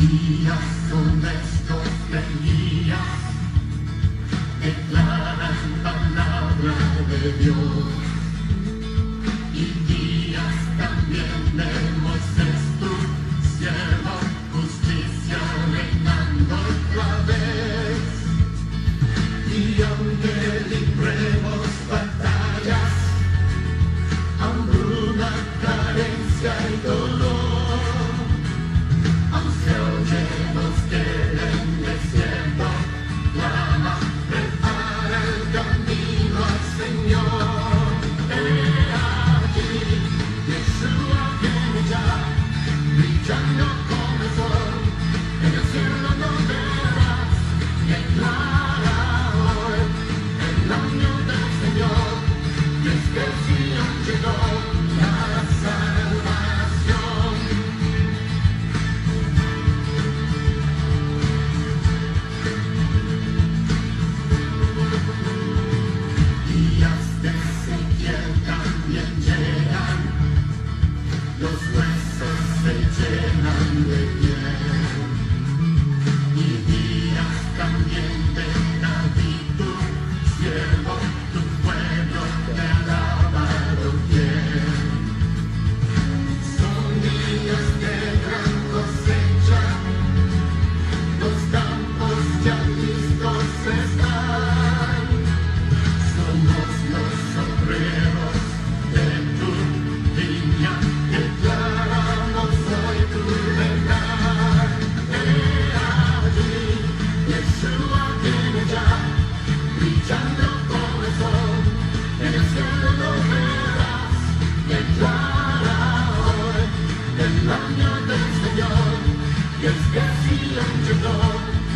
Días honestos tenías, declaran palabra de Dios. Y días también de Moisés, tu siervo, justicia reinando otra vez. Y aunque libremos batallas, hambruna, carencia y dolor, aún se oye voz que en desierto clama, prepara el camino al Señor. He aquí, Yeshua viene ya, brillando como el sol, en el cielo lo verás, declara hoy el año del Señor, y es que Sion llegó la salvación. Días de Ezequiel también llegan, los huesos se llenan de piel. Y días también de David, tu siervo, tu pueblo te alaba doquier. Son días de gran cosecha, los campos ya listos están. Somos los obreros de tu viña, declaramos hoy tu verdad. He aquí, Yeshua viene ya, brillando como el sol, en el cielo lo verás, declara hoy el año del Señor, y es que Sion llegó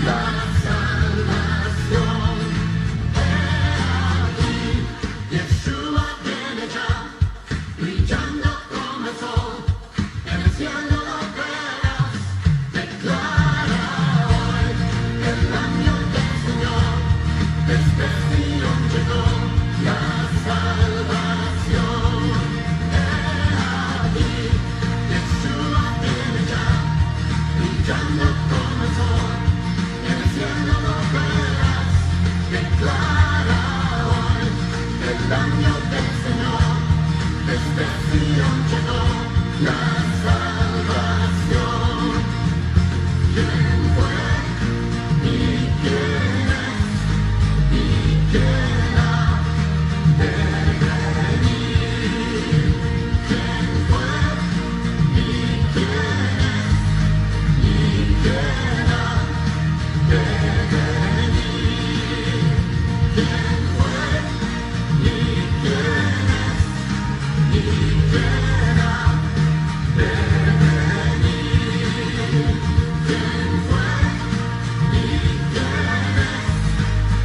la salvación. Yeshua viene ya, brillando como el sol, en el cielo lo verás, declara hoy el año del Señor, desde Sion llegó la salvación. Aquí, Yeshua viene ya, brillando como el sol, en el cielo lo verás, declara hoy el año del Señor, desde Sion llegó la salvación. ¿Quién fue y quién es y quién ha de venir? ¿Quién fue y quién es y quién ha de venir? ¿Quién fue y quién es y quién ha de venir? ¿Quién fue y quién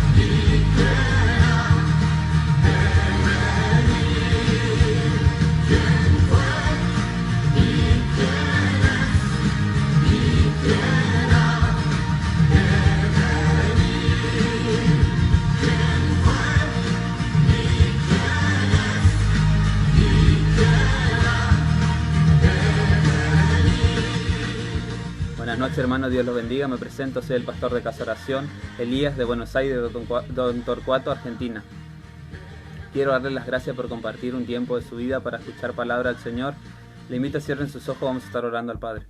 es y quién ha de venir? ¿Quién fue y quién es y quién ha de venir? ¿Quién fue y quién es y quién ha de venir? Buenas noches, hermanos, Dios los bendiga. Me presento, soy el pastor de Casa Oración, Elías, de Buenos Aires, Don Torcuato, Argentina. Quiero darle las gracias por compartir un tiempo de su vida para escuchar palabra del Señor. Le invito a cierren sus ojos, vamos a estar orando al Padre.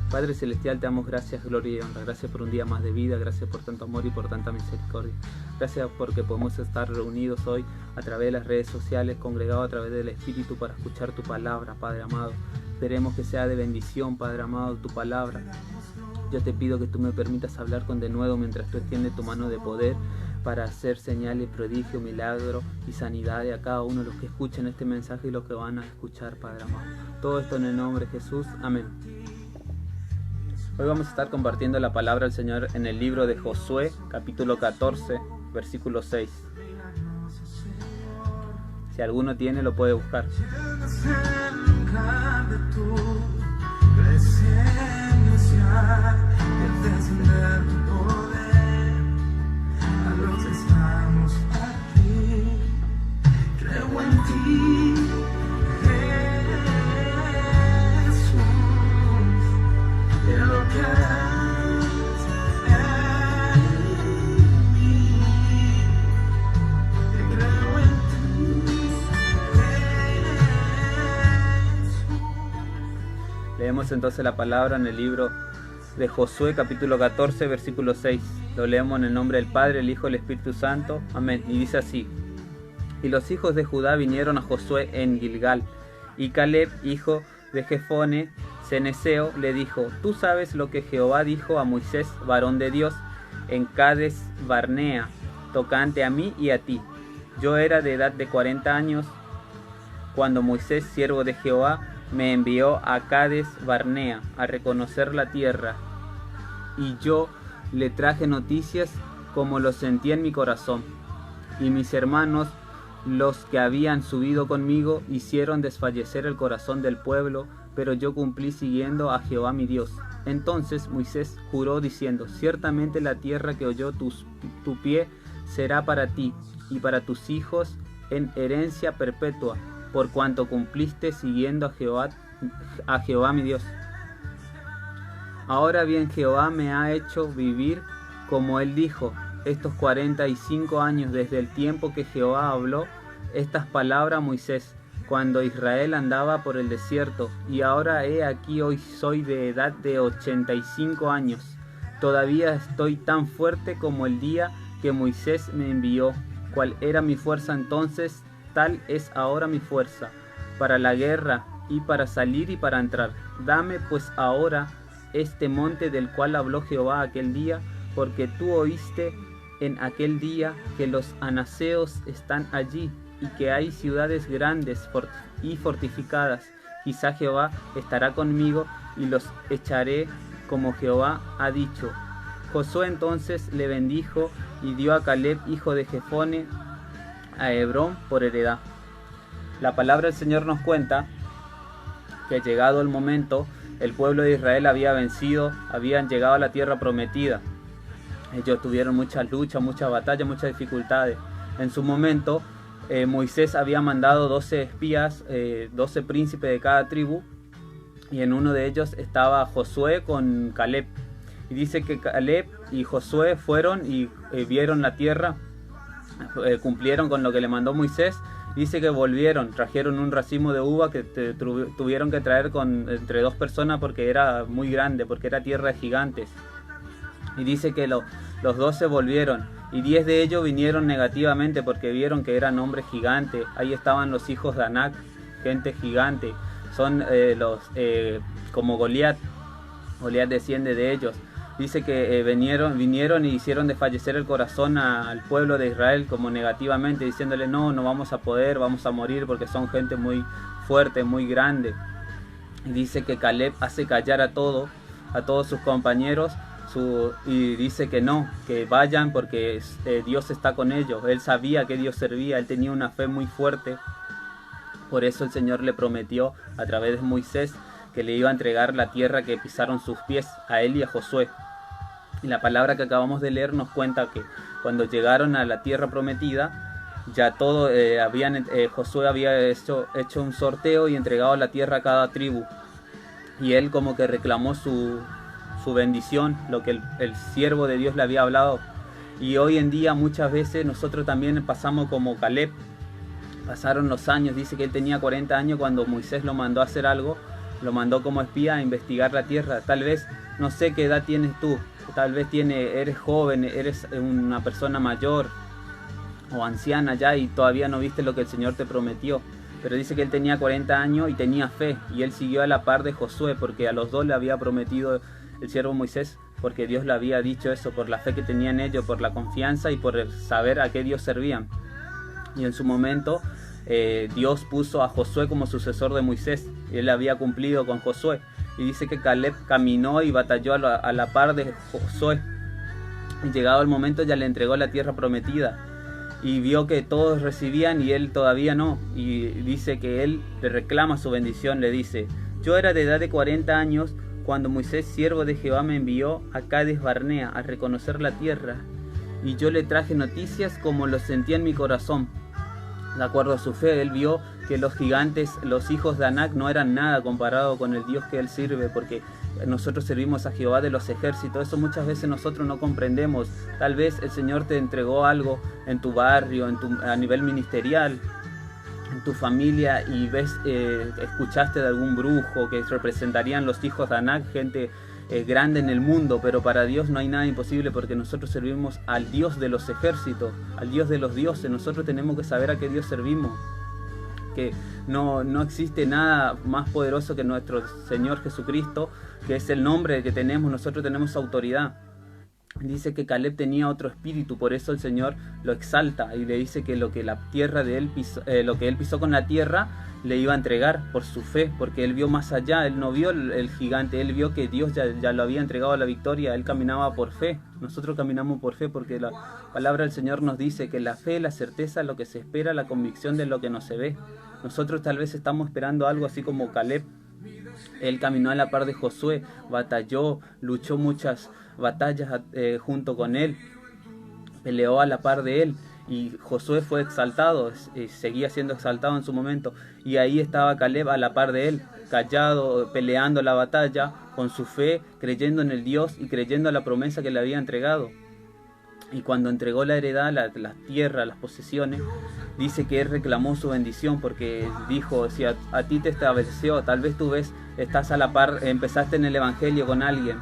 Padre Celestial, te damos gracias, gloria y honra. Gracias por un día más de vida, gracias por tanto amor y por tanta misericordia. Gracias porque podemos estar reunidos hoy a través de las redes sociales, congregados a través del Espíritu para escuchar tu palabra, Padre amado. Esperemos que sea de bendición, Padre amado, tu palabra. Yo te pido que tú me permitas hablar con denuedo mientras tú extiendes tu mano de poder para hacer señales, prodigios, milagros y sanidad a cada uno de los que escuchen este mensaje y los que van a escuchar, Padre amado. Todo esto en el nombre de Jesús. Amén. Hoy vamos a estar compartiendo la palabra del Señor en el libro de Josué, capítulo 14, versículo 6. Si alguno tiene, lo puede buscar. Leemos entonces la palabra en el libro de Josué, capítulo 14, versículo 6. Lo leemos en el nombre del Padre, el Hijo y el Espíritu Santo. Amén. Y dice así: Y los hijos de Judá vinieron a Josué en Gilgal, y Caleb, hijo de Jefone, ceneseo, le dijo: Tú sabes lo que Jehová dijo a Moisés, varón de Dios, en Cades Barnea, tocante a mí y a ti. Yo era de edad de 40 años cuando Moisés, siervo de Jehová, me envió a Cades Barnea a reconocer la tierra, y yo le traje noticias como lo sentía en mi corazón. Y mis hermanos, los que habían subido conmigo, hicieron desfallecer el corazón del pueblo, pero yo cumplí siguiendo a Jehová mi Dios. Entonces Moisés juró diciendo: Ciertamente la tierra que oyó tu pie será para ti y para tus hijos en herencia perpetua, por cuanto cumpliste siguiendo a Jehová mi Dios. Ahora bien, Jehová me ha hecho vivir como él dijo, estos 45 años desde el tiempo que Jehová habló estas palabras a Moisés, cuando Israel andaba por el desierto, y ahora he aquí hoy soy de edad de 85 años. Todavía estoy tan fuerte como el día que Moisés me envió. Cual era mi fuerza entonces, tal es ahora mi fuerza, para la guerra y para salir y para entrar. Dame pues ahora este monte del cual habló Jehová aquel día, porque tú oíste en aquel día que los anaseos están allí, y que hay ciudades grandes y fortificadas. Quizá Jehová estará conmigo y los echaré como Jehová ha dicho. Josué entonces le bendijo y dio a Caleb, hijo de Jefone, a Hebrón por heredad. La palabra del Señor nos cuenta que llegado el momento, el pueblo de Israel había vencido, habían llegado a la tierra prometida. Ellos tuvieron muchas luchas, muchas batallas, muchas dificultades. En su momento, Moisés había mandado 12 espías, 12 príncipes de cada tribu, y en uno de ellos estaba Josué con Caleb. Y dice que Caleb y Josué fueron y vieron la tierra, cumplieron con lo que le mandó Moisés. Dice que volvieron, trajeron un racimo de uva que tuvieron que traer entre 2 personas porque era muy grande, porque era tierra de gigantes. Y dice que los 12 volvieron, y 10 de ellos vinieron negativamente porque vieron que eran hombres gigantes. Ahí estaban los hijos de Anac, gente gigante. Son como Goliat. Goliat desciende de ellos. Dice que vinieron y hicieron desfallecer el corazón al pueblo de Israel como negativamente, diciéndole: no vamos a poder, vamos a morir porque son gente muy fuerte, muy grande. Y dice que Caleb hace callar a todos sus compañeros, y dice que no, que vayan porque Dios está con ellos. Él sabía que Dios servía, él tenía una fe muy fuerte. Por eso el Señor le prometió a través de Moisés que le iba a entregar la tierra que pisaron sus pies, a él y a Josué. Y la palabra que acabamos de leer nos cuenta que cuando llegaron a la tierra prometida, ya todo Josué había hecho un sorteo y entregado la tierra a cada tribu. Y él como que reclamó su bendición, lo que el siervo de Dios le había hablado. Y hoy en día muchas veces nosotros también pasamos como Caleb. Pasaron los años, dice que él tenía 40 años cuando Moisés lo mandó a hacer algo, lo mandó como espía a investigar la tierra. Tal vez, no sé qué edad tienes tú, tal vez eres joven, eres una persona mayor o anciana ya y todavía no viste lo que el Señor te prometió. Pero dice que él tenía 40 años y tenía fe, y él siguió a la par de Josué, porque a los dos le había prometido el siervo Moisés, porque Dios le había dicho eso, por la fe que tenían ellos, por la confianza y por el saber a qué Dios servían. Y en su momento Dios puso a Josué como sucesor de Moisés, y él había cumplido con Josué. Y dice que Caleb caminó y batalló a la par de Josué, y llegado el momento ya le entregó la tierra prometida, y vio que todos recibían y él todavía no. Y dice que él le reclama su bendición, le dice: yo era de edad de 40 años cuando Moisés, siervo de Jehová, me envió a Cades Barnea a reconocer la tierra, y yo le traje noticias como lo sentía en mi corazón. De acuerdo a su fe, él vio que los gigantes, los hijos de Anac, no eran nada comparado con el Dios que él sirve, porque nosotros servimos a Jehová de los ejércitos. Eso muchas veces nosotros no comprendemos. Tal vez el Señor te entregó algo en tu barrio, a nivel ministerial, en tu familia y ves, escuchaste de algún brujo que representarían los hijos de Anak, gente grande en el mundo, pero para Dios no hay nada imposible porque nosotros servimos al Dios de los ejércitos, al Dios de los dioses. Nosotros tenemos que saber a qué Dios servimos, que no existe nada más poderoso que nuestro Señor Jesucristo, que es el nombre que tenemos. Nosotros tenemos autoridad. Dice que Caleb tenía otro espíritu, por eso el Señor lo exalta y le dice que lo que la tierra de él pisó, lo que él pisó con la tierra le iba a entregar por su fe, porque él vio más allá. Él no vio el gigante, él vio que Dios ya lo había entregado a la victoria. Él caminaba por fe. Nosotros caminamos por fe porque la palabra del Señor nos dice que la fe es la certeza de lo que se espera, la convicción de lo que no se ve. Nosotros tal vez estamos esperando algo así como Caleb. Él caminó a la par de Josué, batalló, luchó muchas batallas junto con él, peleó a la par de él, y Josué fue exaltado, seguía siendo exaltado en su momento, y ahí estaba Caleb a la par de él, callado, peleando la batalla con su fe, creyendo en el Dios y creyendo en la promesa que le había entregado. Y cuando entregó la heredad, la tierra, las posesiones, dice que él reclamó su bendición porque dijo, si a ti te estableció, tal vez tú ves, estás a la par, empezaste en el evangelio con alguien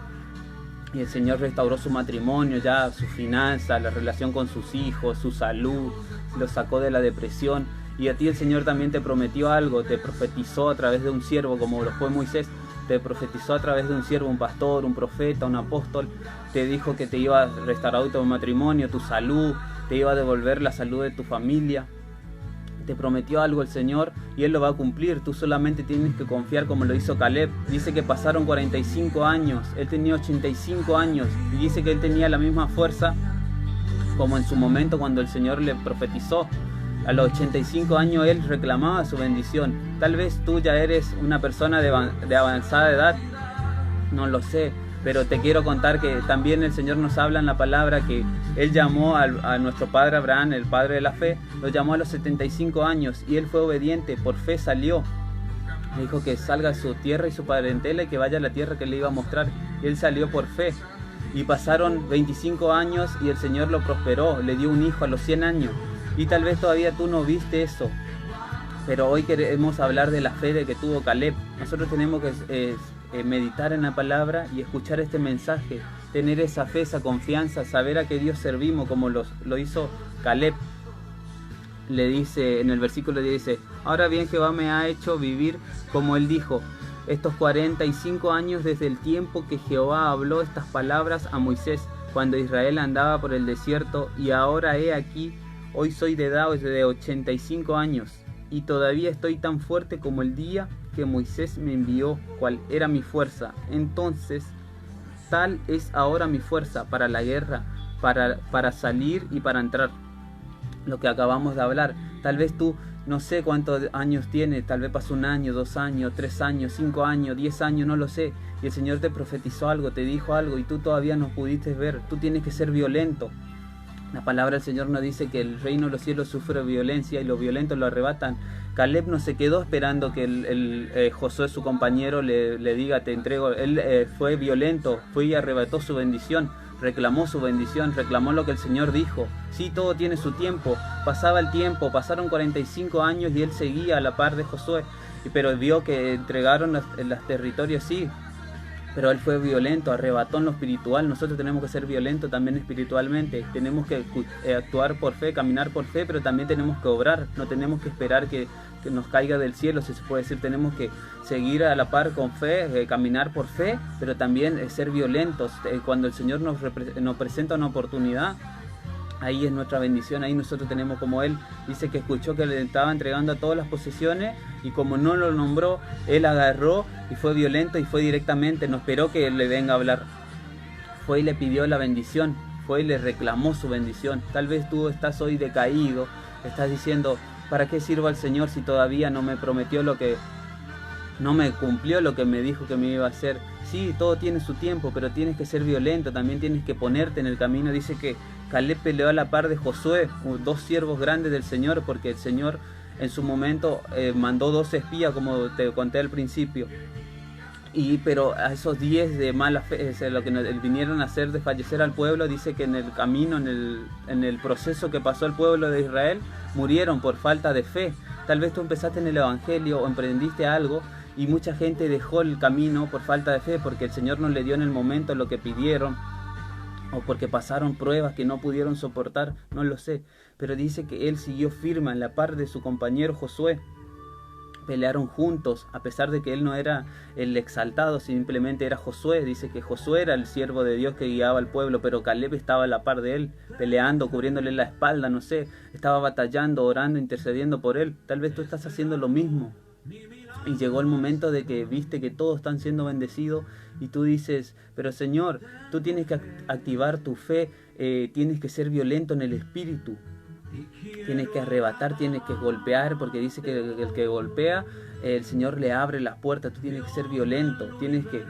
y el Señor restauró su matrimonio, ya su finanza, la relación con sus hijos, su salud, lo sacó de la depresión, y a ti el Señor también te prometió algo, te profetizó a través de un siervo como lo fue Moisés, te profetizó a través de un siervo, un pastor, un profeta, un apóstol, te dijo que te iba a restaurar tu matrimonio, tu salud, te iba a devolver la salud de tu familia. Te prometió algo el Señor y Él lo va a cumplir. Tú solamente tienes que confiar como lo hizo Caleb. Dice que pasaron 45 años, él tenía 85 años y dice que él tenía la misma fuerza como en su momento cuando el Señor le profetizó. A los 85 años él reclamaba su bendición. Tal vez tú ya eres una persona de avanzada edad, no lo sé, pero te quiero contar que también el Señor nos habla en la palabra que Él llamó a nuestro padre Abraham, el padre de la fe, lo llamó a los 75 años y él fue obediente, por fe salió. Le dijo que salga de su tierra y su parentela y que vaya a la tierra que le iba a mostrar. Y él salió por fe. Y pasaron 25 años y el Señor lo prosperó, le dio un hijo a los 100 años. Y tal vez todavía tú no viste eso, pero hoy queremos hablar de la fe de que tuvo Caleb. Nosotros tenemos que meditar en la palabra y escuchar este mensaje, tener esa fe, esa confianza, saber a qué Dios servimos como lo hizo Caleb. Le dice en el versículo 10, dice: ahora bien, Jehová me ha hecho vivir como él dijo, estos 45 años desde el tiempo que Jehová habló estas palabras a Moisés, cuando Israel andaba por el desierto, y ahora he aquí, hoy soy de edad de 85 años, y todavía estoy tan fuerte como el día que Moisés me envió, cual era mi fuerza. Entonces, tal es ahora mi fuerza para la guerra, para salir y para entrar. Lo que acabamos de hablar. Tal vez tú, no sé cuántos años tienes, tal vez pasó 1 año, 2 años, 3 años, 5 años, 10 años, no lo sé. Y el Señor te profetizó algo, te dijo algo y tú todavía no pudiste ver. Tú tienes que ser violento. La palabra del Señor nos dice que el reino de los cielos sufre violencia y los violentos lo arrebatan. Caleb no se quedó esperando que Josué, su compañero, le diga te entrego. Él fue violento, fue y arrebató su bendición, reclamó su bendición, reclamó lo que el Señor dijo. Sí, todo tiene su tiempo. Pasaba el tiempo, pasaron 45 años y él seguía a la par de Josué, pero vio que entregaron los territorios, sí, pero él fue violento, arrebató en lo espiritual. Nosotros tenemos que ser violentos también espiritualmente. Tenemos que actuar por fe, caminar por fe, pero también tenemos que obrar. No tenemos que esperar que nos caiga del cielo, si se puede decir. Tenemos que seguir a la par con fe, caminar por fe, pero también ser violentos. Cuando el Señor nos presenta una oportunidad, ahí es nuestra bendición, ahí nosotros tenemos como él. Dice que escuchó que le estaba entregando a todas las posesiones y como no lo nombró, él agarró y fue violento y fue directamente, no esperó que le venga a hablar. Fue y le pidió la bendición, fue y le reclamó su bendición. Tal vez tú estás hoy decaído, estás diciendo, ¿para qué sirvo al Señor si todavía no me prometió no me cumplió lo que me dijo que me iba a hacer? Sí, todo tiene su tiempo, pero tienes que ser violento, también tienes que ponerte en el camino. Dice que Caleb peleó a la par de Josué, 2 siervos grandes del Señor, porque el Señor en su momento mandó 2 espías, como te conté al principio. Pero a esos 10 de mala fe, lo que vinieron a hacer desfallecer al pueblo, dice que en el camino, en el proceso que pasó el pueblo de Israel, murieron por falta de fe. Tal vez tú empezaste en el Evangelio o emprendiste algo y mucha gente dejó el camino por falta de fe, porque el Señor no le dio en el momento lo que pidieron, o porque pasaron pruebas que no pudieron soportar, no lo sé. Pero dice que él siguió firme en la par de su compañero Josué. Pelearon juntos, a pesar de que él no era el exaltado, simplemente era Josué. Dice que Josué era el siervo de Dios que guiaba al pueblo, pero Caleb estaba a la par de él, peleando, cubriéndole la espalda, no sé, estaba batallando, orando, intercediendo por él. Tal vez tú estás haciendo lo mismo. Y llegó el momento de que viste que todos están siendo bendecidos y tú dices, pero Señor, tú tienes que activar tu fe, tienes que ser violento en el espíritu. Tienes que arrebatar, tienes que golpear, porque dice que el que golpea, el Señor le abre las puertas. Tú tienes que ser violento, tienes que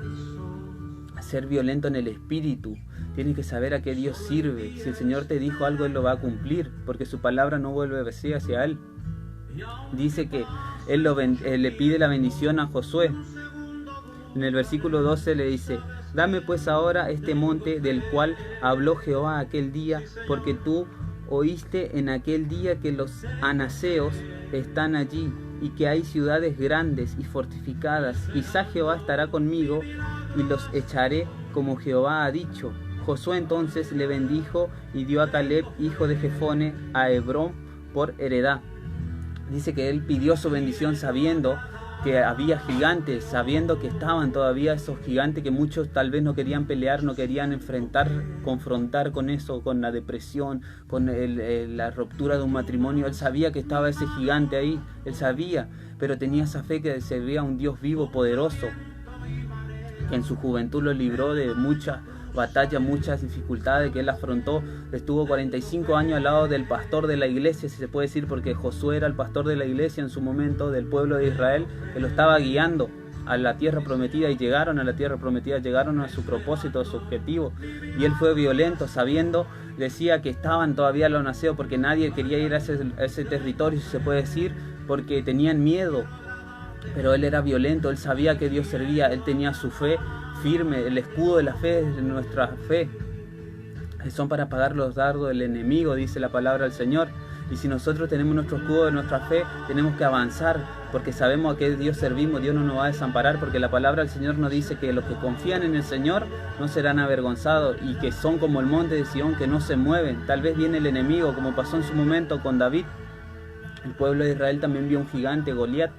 ser violento en el espíritu. Tienes que saber a qué Dios sirve. Si el Señor te dijo algo, Él lo va a cumplir, porque su palabra no vuelve vacía hacia Él. Dice que Él le pide la bendición a Josué. En el versículo 12 le dice, dame pues ahora este monte del cual habló Jehová aquel día, porque tú oíste en aquel día que los anaseos están allí y que hay ciudades grandes y fortificadas. Quizá Jehová estará conmigo y los echaré como Jehová ha dicho. Josué entonces le bendijo y dio a Caleb, hijo de Jefone, a Hebrón por heredad. Dice que él pidió su bendición sabiendo que había gigantes, sabiendo que estaban todavía esos gigantes que muchos tal vez no querían pelear, no querían confrontar con eso, con la depresión, con la ruptura de un matrimonio. Él sabía que estaba ese gigante ahí, él sabía, pero tenía esa fe que servía a un Dios vivo, poderoso, que en su juventud lo libró de muchas batallas, muchas dificultades que él afrontó. Estuvo 45 años al lado del pastor de la iglesia, si se puede decir, porque Josué era el pastor de la iglesia en su momento, del pueblo de Israel, que lo estaba guiando a la tierra prometida, y llegaron a la tierra prometida, llegaron a su propósito, a su objetivo. Y él fue violento, sabiendo, decía que estaban todavía los naceos, porque nadie quería ir a ese territorio, si se puede decir, porque tenían miedo. Pero él era violento, él sabía que Dios servía, él tenía su fe firme. El escudo de la fe es nuestra fe, son para apagar los dardos del enemigo, dice la palabra del Señor. Y si nosotros tenemos nuestro escudo de nuestra fe, tenemos que avanzar, porque sabemos a qué Dios servimos. Dios no nos va a desamparar, porque la palabra del Señor nos dice que los que confían en el Señor no serán avergonzados, y que son como el monte de Sión, que no se mueven. Tal vez viene el enemigo, como pasó en su momento con David. El pueblo de Israel también vio un gigante, Goliat,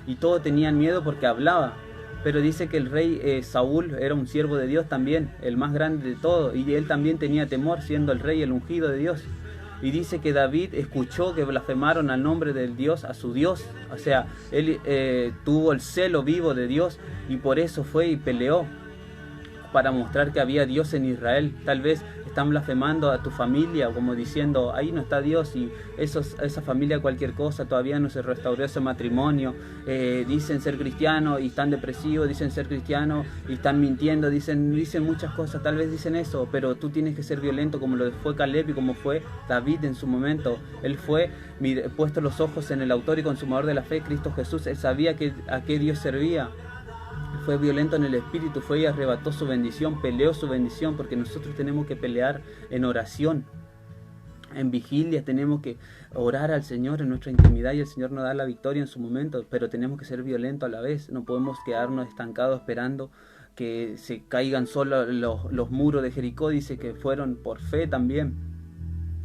y todos tenían miedo porque hablaba. Pero dice que el rey Saúl era un siervo de Dios también, el más grande de todos, y él también tenía temor, siendo el rey, el ungido de Dios. Y dice que David escuchó que blasfemaron al nombre del Dios, a su Dios. O sea, él tuvo el celo vivo de Dios, y por eso fue y peleó, para mostrar que había Dios en Israel. Tal vez están blasfemando a tu familia, como diciendo, ahí no está Dios, y esa familia cualquier cosa, todavía no se restauró ese matrimonio. Dicen ser cristianos y están depresivos, dicen ser cristianos y están mintiendo, dicen muchas cosas, tal vez dicen eso, pero tú tienes que ser violento, como lo fue Caleb y como fue David en su momento. Él fue puesto los ojos en el autor y consumador de la fe, Cristo Jesús. Él sabía a qué Dios servía. Fue violento en el espíritu, fue y arrebató su bendición, peleó su bendición, porque nosotros tenemos que pelear en oración, en vigilia, tenemos que orar al Señor en nuestra intimidad, y el Señor nos da la victoria en su momento, pero tenemos que ser violentos a la vez. No podemos quedarnos estancados esperando que se caigan solo los muros de Jericó. Dice que fueron por fe también.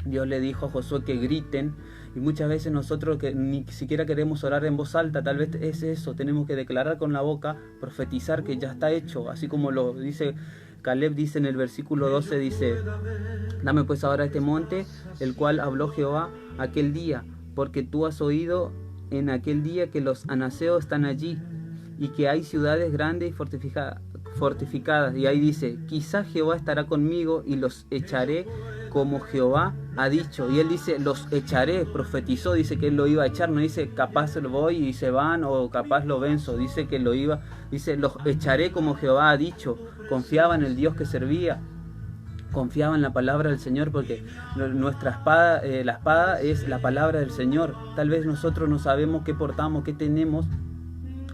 Dios le dijo a Josué que griten, y muchas veces nosotros que ni siquiera queremos orar en voz alta. Tal vez es eso, tenemos que declarar con la boca, profetizar que ya está hecho, así como lo dice Caleb. Dice en el versículo 12, dice, dame pues ahora este monte, el cual habló Jehová aquel día, porque tú has oído en aquel día que los anaseos están allí, y que hay ciudades grandes y fortificadas. Y ahí dice, quizá Jehová estará conmigo y los echaré como Jehová ha dicho. Y él dice, los echaré, profetizó, dice que él lo iba a echar, no dice capaz lo voy y se van, o capaz lo venzo, dice que dice los echaré como Jehová ha dicho. Confiaba en el Dios que servía, confiaba en la palabra del Señor, porque nuestra espada, la espada es la palabra del Señor. Tal vez nosotros no sabemos qué portamos, qué tenemos,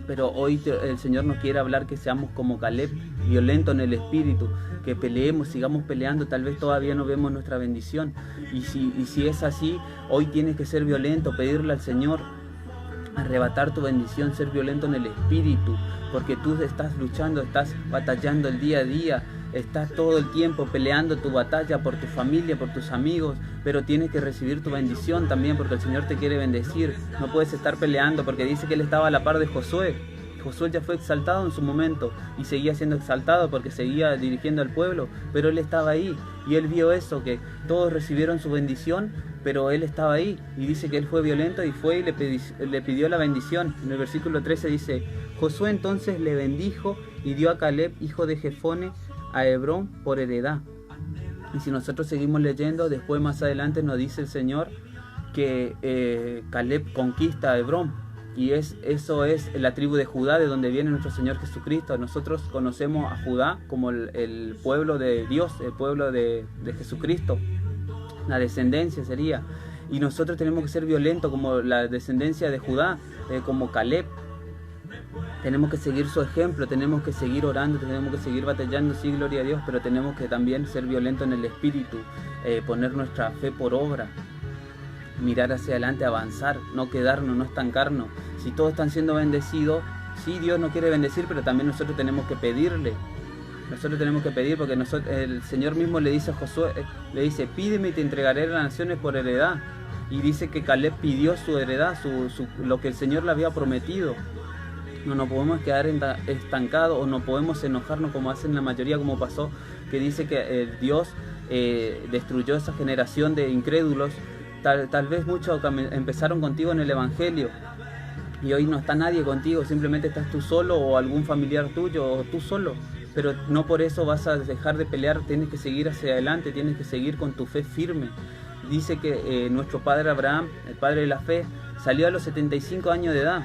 pero hoy el Señor nos quiere hablar que seamos como Caleb, violento en el espíritu, que peleemos, sigamos peleando. Tal vez todavía no vemos nuestra bendición, y si es así, hoy tienes que ser violento, pedirle al Señor arrebatar tu bendición, ser violento en el espíritu, porque tú estás luchando, estás batallando el día a día, estás todo el tiempo peleando tu batalla por tu familia, por tus amigos, pero tienes que recibir tu bendición también, porque el Señor te quiere bendecir. No puedes estar peleando, porque dice que Él estaba a la par de Josué. Josué ya fue exaltado en su momento y seguía siendo exaltado porque seguía dirigiendo al pueblo, pero él estaba ahí y él vio eso, que todos recibieron su bendición, pero él estaba ahí, y dice que él fue violento y fue y le pidió la bendición. En el versículo 13 dice: Josué entonces le bendijo y dio a Caleb, hijo de Jefone, a Hebrón por heredad. Y si nosotros seguimos leyendo, después más adelante nos dice el Señor que Caleb conquista a Hebrón. Y eso es la tribu de Judá, de donde viene nuestro Señor Jesucristo. Nosotros conocemos a Judá como el pueblo de Dios, el pueblo de Jesucristo, la descendencia sería. Y nosotros tenemos que ser violentos como la descendencia de Judá, como Caleb. Tenemos que seguir su ejemplo, tenemos que seguir orando, tenemos que seguir batallando, sí, gloria a Dios, pero tenemos que también ser violentos en el espíritu, poner nuestra fe por obra, mirar hacia adelante, avanzar, no quedarnos, no estancarnos. Si todos están siendo bendecidos, sí, Dios nos quiere bendecir, pero también nosotros tenemos que pedirle. Nosotros tenemos que pedir, porque el Señor mismo le dice a Josué, le dice: pídeme y te entregaré las naciones por heredad. Y dice que Caleb pidió su heredad, lo que el Señor le había prometido. No nos podemos quedar estancados, o no podemos enojarnos como hacen la mayoría, como pasó, que dice que Dios destruyó esa generación de incrédulos. Tal vez muchos empezaron contigo en el Evangelio y hoy no está nadie contigo, simplemente estás tú solo o algún familiar tuyo o tú solo, pero no por eso vas a dejar de pelear. Tienes que seguir hacia adelante, tienes que seguir con tu fe firme. Dice que nuestro padre Abraham, el padre de la fe, salió a los 75 años de edad,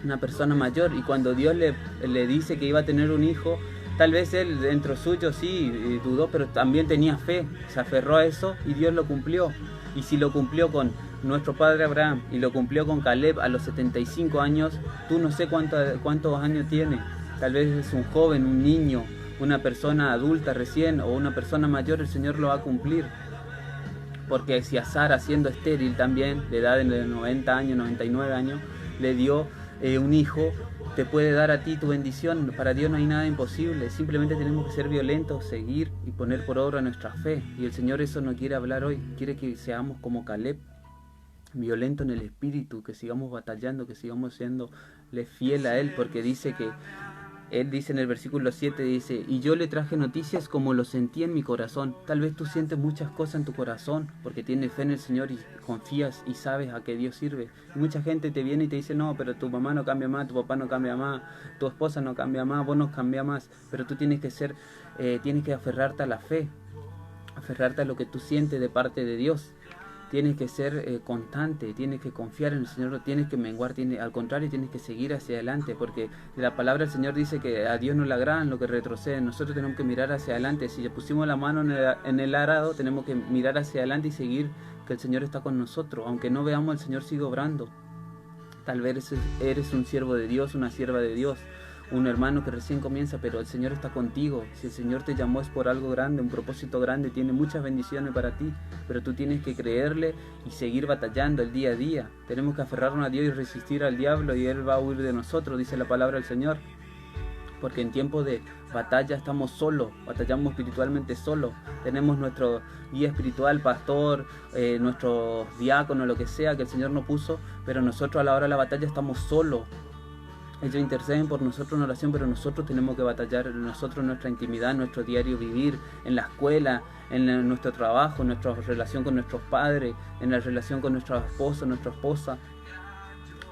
una persona mayor, y cuando Dios le dice que iba a tener un hijo, tal vez él dentro suyo sí dudó, pero también tenía fe, se aferró a eso y Dios lo cumplió. Y si lo cumplió con nuestro padre Abraham y lo cumplió con Caleb a los 75 años, tú no sé cuántos años tiene. Tal vez es un joven, un niño, una persona adulta recién o una persona mayor, el Señor lo va a cumplir. Porque si a Sara, siendo estéril también, de edad de 90 años, 99 años, le dio un hijo, te puede dar a ti tu bendición. Para Dios no hay nada imposible, simplemente tenemos que ser violentos, seguir y poner por obra nuestra fe. Y el Señor eso no quiere hablar hoy, quiere que seamos como Caleb, violentos en el espíritu, que sigamos batallando, que sigamos siéndole fiel a Él, porque dice que Él dice en el versículo 7, dice: y yo le traje noticias como lo sentí en mi corazón. Tal vez tú sientes muchas cosas en tu corazón porque tienes fe en el Señor y confías y sabes a qué Dios sirve. Y mucha gente te viene y te dice: no, pero tu mamá no cambia más, tu papá no cambia más, tu esposa no cambia más, vos no cambia más. Pero tú tienes que aferrarte a la fe, aferrarte a lo que tú sientes de parte de Dios. Tienes que ser constante, tienes que confiar en el Señor, no tienes que menguar, al contrario, tienes que seguir hacia adelante, porque la palabra del Señor dice que a Dios no le agradan lo que retroceden. Nosotros tenemos que mirar hacia adelante. Si le pusimos la mano en el arado, tenemos que mirar hacia adelante y seguir, que el Señor está con nosotros. Aunque no veamos, el Señor sigue obrando. Tal vez eres un siervo de Dios, una sierva de Dios, un hermano que recién comienza, pero el Señor está contigo. Si el Señor te llamó es por algo grande, un propósito grande, tiene muchas bendiciones para ti, pero tú tienes que creerle y seguir batallando el día a día. Tenemos que aferrarnos a Dios y resistir al diablo, y Él va a huir de nosotros, dice la palabra del Señor. Porque en tiempos de batalla estamos solos, batallamos espiritualmente solos. Tenemos nuestro guía espiritual, pastor, nuestro diácono, lo que sea que el Señor nos puso, pero nosotros a la hora de la batalla estamos solos. Ellos interceden por nosotros en oración, pero nosotros tenemos que batallar, nosotros en nuestra intimidad, en nuestro diario vivir, en la escuela, en nuestro trabajo, en nuestra relación con nuestros padres, en la relación con nuestro esposo, nuestra esposa.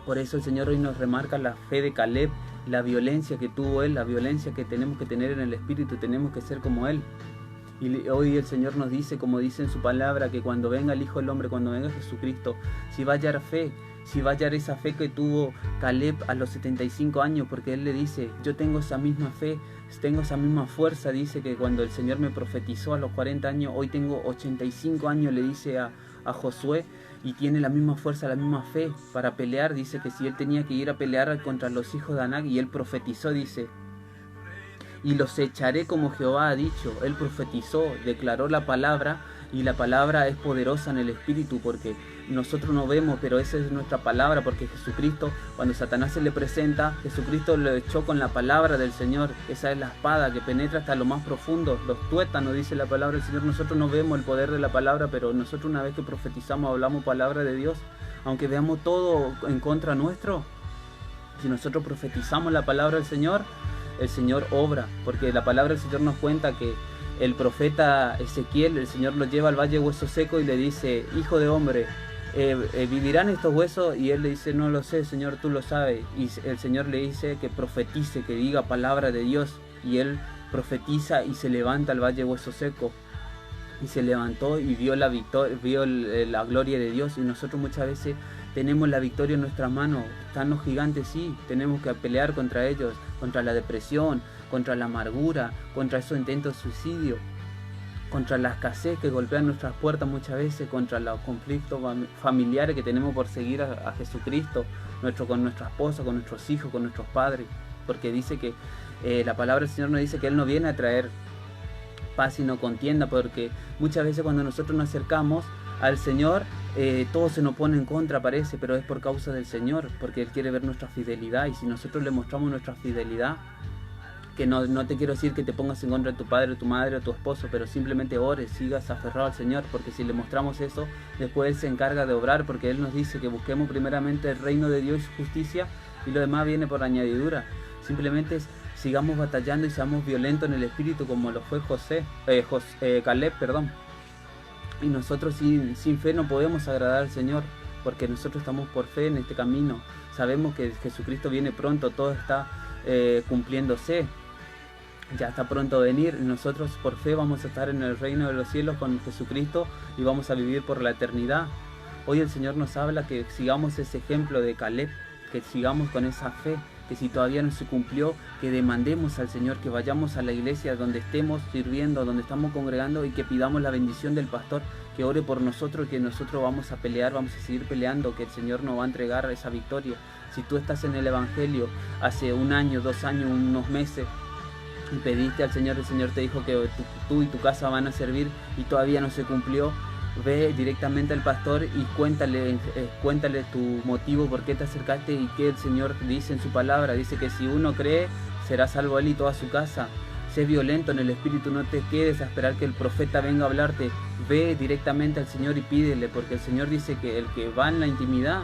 Por eso el Señor hoy nos remarca la fe de Caleb, la violencia que tuvo él, la violencia que tenemos que tener en el espíritu, tenemos que ser como él. Y hoy el Señor nos dice, como dice en su palabra, que cuando venga el Hijo del Hombre, cuando venga Jesucristo, si va a hallar fe, si va a hallar esa fe que tuvo Caleb a los 75 años, porque él le dice: yo tengo esa misma fe, tengo esa misma fuerza. Dice que cuando el Señor me profetizó a los 40 años, hoy tengo 85 años, le dice a Josué, y tiene la misma fuerza, la misma fe para pelear. Dice que si él tenía que ir a pelear contra los hijos de Anac, y él profetizó, dice: y los echaré como Jehová ha dicho. Él profetizó, declaró la palabra, y la palabra es poderosa en el espíritu, porque nosotros no vemos, pero esa es nuestra palabra, porque Jesucristo, cuando Satanás se le presenta, Jesucristo lo echó con la palabra del Señor. Esa es la espada que penetra hasta lo más profundo, los tuétanos, dice la palabra del Señor. Nosotros no vemos el poder de la palabra, pero nosotros una vez que profetizamos, hablamos palabra de Dios, aunque veamos todo en contra nuestro, si nosotros profetizamos la palabra del Señor, el Señor obra, porque la palabra del Señor nos cuenta que el profeta Ezequiel, el Señor lo lleva al valle de hueso seco y le dice: hijo de hombre, ¿vivirán estos huesos? Y él le dice: no lo sé, Señor, tú lo sabes. Y el Señor le dice que profetice, que diga palabra de Dios. Y él profetiza y se levanta al valle de hueso seco. Y se levantó y vio la victoria, vio la gloria de Dios. Y nosotros muchas veces tenemos la victoria en nuestras manos. Están los gigantes, sí, tenemos que pelear contra ellos, contra la depresión, contra la amargura, contra esos intentos de suicidio, contra la escasez que golpean nuestras puertas muchas veces, contra los conflictos familiares que tenemos por seguir a Jesucristo, con nuestra esposa, con nuestros hijos, con nuestros padres, porque dice que la palabra del Señor nos dice que Él no viene a traer paz sino contienda, porque muchas veces cuando nosotros nos acercamos al Señor, todo se nos pone en contra, parece, pero es por causa del Señor, porque Él quiere ver nuestra fidelidad. Y si nosotros le mostramos nuestra fidelidad, que no te quiero decir que te pongas en contra de tu padre, tu madre o tu esposo, pero simplemente ores, sigas aferrado al Señor, porque si le mostramos eso, después Él se encarga de obrar, porque Él nos dice que busquemos primeramente el reino de Dios y su justicia, y lo demás viene por añadidura. Simplemente sigamos batallando y seamos violentos en el espíritu, como lo fue Caleb, perdón. Y nosotros sin fe no podemos agradar al Señor, porque nosotros estamos por fe en este camino. Sabemos que Jesucristo viene pronto, todo está cumpliéndose, ya está pronto a venir. Nosotros por fe vamos a estar en el reino de los cielos con Jesucristo y vamos a vivir por la eternidad. Hoy el Señor nos habla que sigamos ese ejemplo de Caleb, que sigamos con esa fe, que si todavía no se cumplió, que demandemos al Señor, que vayamos a la iglesia donde estemos sirviendo, donde estamos congregando, y que pidamos la bendición del pastor, que ore por nosotros, que nosotros vamos a pelear, vamos a seguir peleando, que el Señor nos va a entregar esa victoria. Si tú estás en el Evangelio hace 1 año, 2 años, unos meses, y pediste al Señor, el Señor te dijo que tú y tu casa van a servir y todavía no se cumplió, ve directamente al pastor y cuéntale tu motivo, por qué te acercaste y qué el Señor dice en su palabra. Dice que si uno cree, será salvo él y toda su casa. Sé violento en el espíritu, no te quedes a esperar que el profeta venga a hablarte. Ve directamente al Señor y pídele, porque el Señor dice que el que va en la intimidad,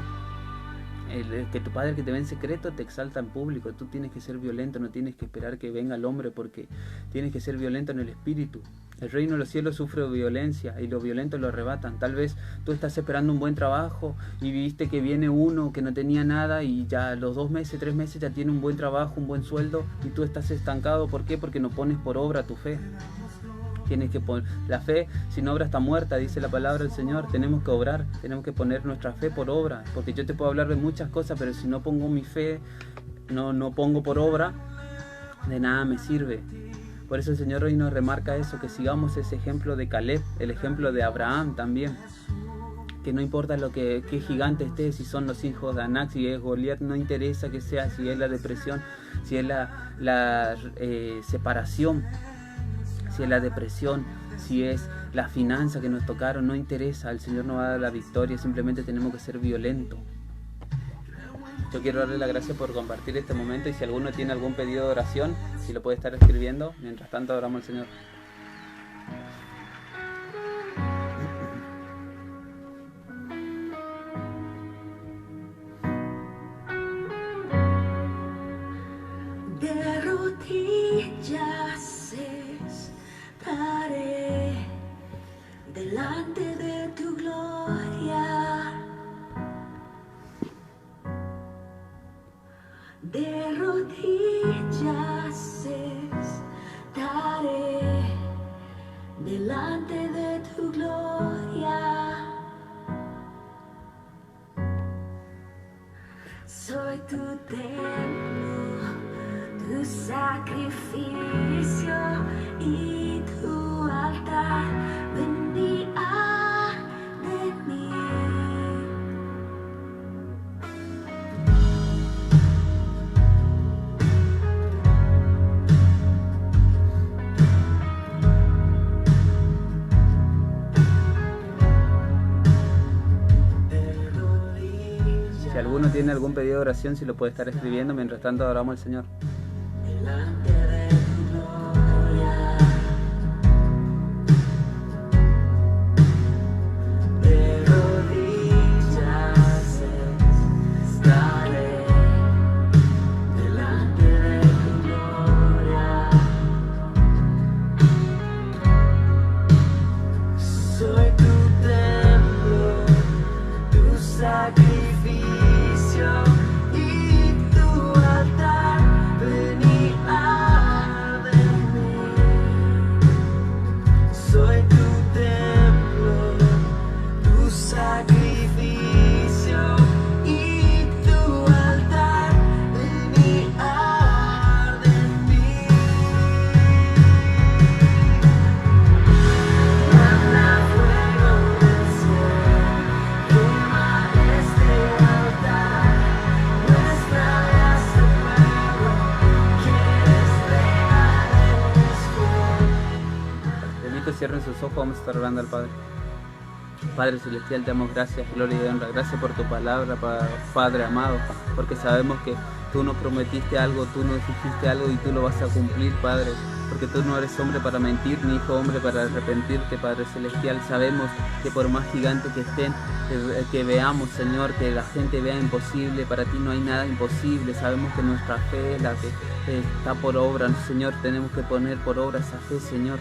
que tu Padre que te ve en secreto te exalta en público. Tú tienes que ser violento, no tienes que esperar que venga el hombre, porque tienes que ser violento en el espíritu. El reino de los cielos sufre violencia y los violentos lo arrebatan. Tal vez tú estás esperando un buen trabajo y viste que viene uno que no tenía nada y ya a los 2 meses, 3 meses ya tiene un buen trabajo, un buen sueldo, y tú estás estancado. ¿Por qué? Porque no pones por obra tu fe. Tienes que poner la fe, sin obra está muerta, dice la palabra del Señor. Tenemos que obrar, tenemos que poner nuestra fe por obra, porque yo te puedo hablar de muchas cosas, pero si no pongo mi fe, no pongo por obra, de nada me sirve. Por eso el Señor hoy nos remarca eso, que sigamos ese ejemplo de Caleb, el ejemplo de Abraham también, que no importa qué gigante esté, si son los hijos de Anac, si es Goliat, no interesa que sea, si es la depresión, si es la separación, si es la depresión, si es la finanza que nos tocaron, no interesa, el Señor nos va a dar la victoria, simplemente tenemos que ser violentos. Yo quiero darle las gracias por compartir este momento, y si alguno tiene algún pedido de oración, si lo puede estar escribiendo, mientras tanto oramos al Señor. De rodillas estaré delante de tu gloria. De rodillas estaré delante de tu gloria. Soy tu templo, tu sacrificio y tu altar. Ven y haz de mí de tiene algún pedido de oración, si lo puede estar escribiendo. Mientras tanto, adoramos al Señor. delante de tu gloria, de rodillas estaré, delante de tu gloria. Soy tu templo, tu sacrificio y tu altar. Ven y arde en mí. Soy tu templo, tu sacrificio y tu altar. Ven y arde en mí. Manda fuego del cielo, quema este altar. Nuestra raza fuego, quieres regalarles fuego. Bendito, cierren sus ojos, vamos a estar orando al Padre. Padre Celestial, te damos gracias, gloria y honra. Gracias por tu palabra, Padre amado, porque sabemos que tú nos prometiste algo, tú nos dijiste algo y tú lo vas a cumplir, Padre, porque tú no eres hombre para mentir, ni hijo hombre para arrepentirte, Padre Celestial. Sabemos que por más gigante que estén, que veamos, Señor, que la gente vea imposible, para ti no hay nada imposible. Sabemos que nuestra fe es la que está por obra, Señor. Tenemos que poner por obra esa fe, Señor.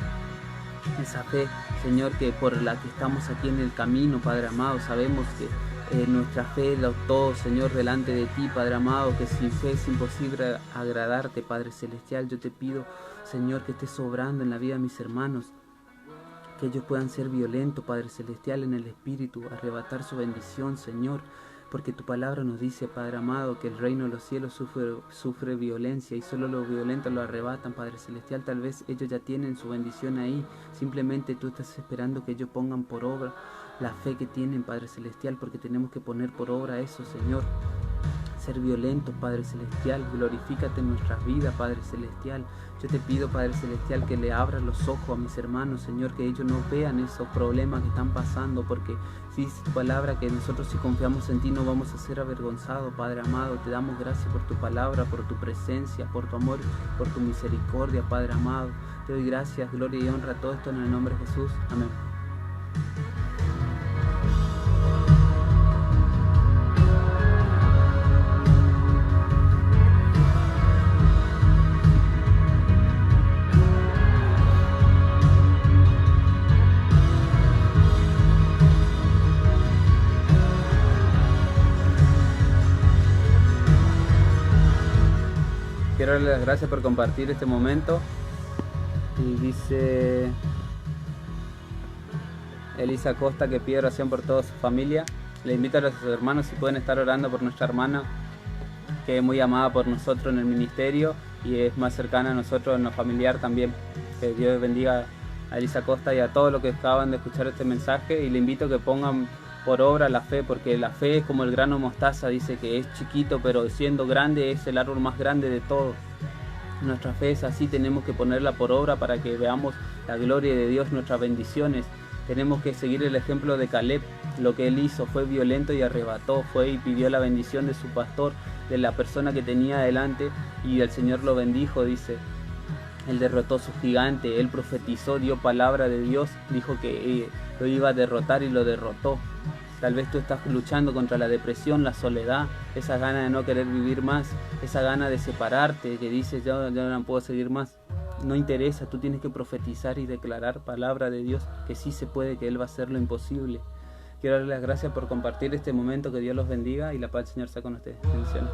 Esa fe, Señor, que por la que estamos aquí en el camino, Padre amado. Sabemos que nuestra fe lo todo, Señor, delante de ti, Padre amado, que sin fe es imposible agradarte, Padre Celestial. Yo te pido, Señor, que estés sobrando en la vida de mis hermanos, que ellos puedan ser violentos, Padre Celestial, en el espíritu, arrebatar su bendición, Señor, porque tu palabra nos dice, Padre amado, que el reino de los cielos sufre violencia y solo los violentos lo arrebatan, Padre Celestial. Tal vez ellos ya tienen su bendición ahí, simplemente tú estás esperando que ellos pongan por obra la fe que tienen, Padre Celestial, porque tenemos que poner por obra eso, Señor. Ser violentos, Padre Celestial, glorifícate en nuestras vidas, Padre Celestial. Yo te pido, Padre Celestial, que le abras los ojos a mis hermanos, Señor, que ellos no vean esos problemas que están pasando, porque si dice tu palabra que nosotros, si confiamos en ti, no vamos a ser avergonzados, Padre amado. Te damos gracias por tu palabra, por tu presencia, por tu amor, por tu misericordia, Padre amado. Te doy gracias, gloria y honra, todo esto en el nombre de Jesús. Amén. Quiero darle las gracias por compartir este momento. Y dice Elisa Costa que pide oración por toda su familia. Le invito a los hermanos si pueden estar orando por nuestra hermana, que es muy amada por nosotros en el ministerio y es más cercana a nosotros en lo familiar también. Que Dios bendiga a Elisa Costa y a todos los que acaban de escuchar este mensaje, y le invito a que pongan por obra la fe, porque la fe es como el grano de mostaza, dice que es chiquito, pero siendo grande es el árbol más grande de todos. Nuestra fe es así, tenemos que ponerla por obra para que veamos la gloria de Dios, nuestras bendiciones. Tenemos que seguir el ejemplo de Caleb. Lo que él hizo fue violento y arrebató, fue y pidió la bendición de su pastor, de la persona que tenía delante, y el Señor lo bendijo, dice. Él derrotó a su gigante, él profetizó, dio palabra de Dios, dijo que lo iba a derrotar y lo derrotó. Tal vez tú estás luchando contra la depresión, la soledad, esa gana de no querer vivir más, esa gana de separarte, que dices yo no puedo seguir más. No interesa, tú tienes que profetizar y declarar palabra de Dios, que sí se puede, que Él va a hacer lo imposible. Quiero darles las gracias por compartir este momento, que Dios los bendiga y la paz del Señor sea con ustedes. Bendiciones.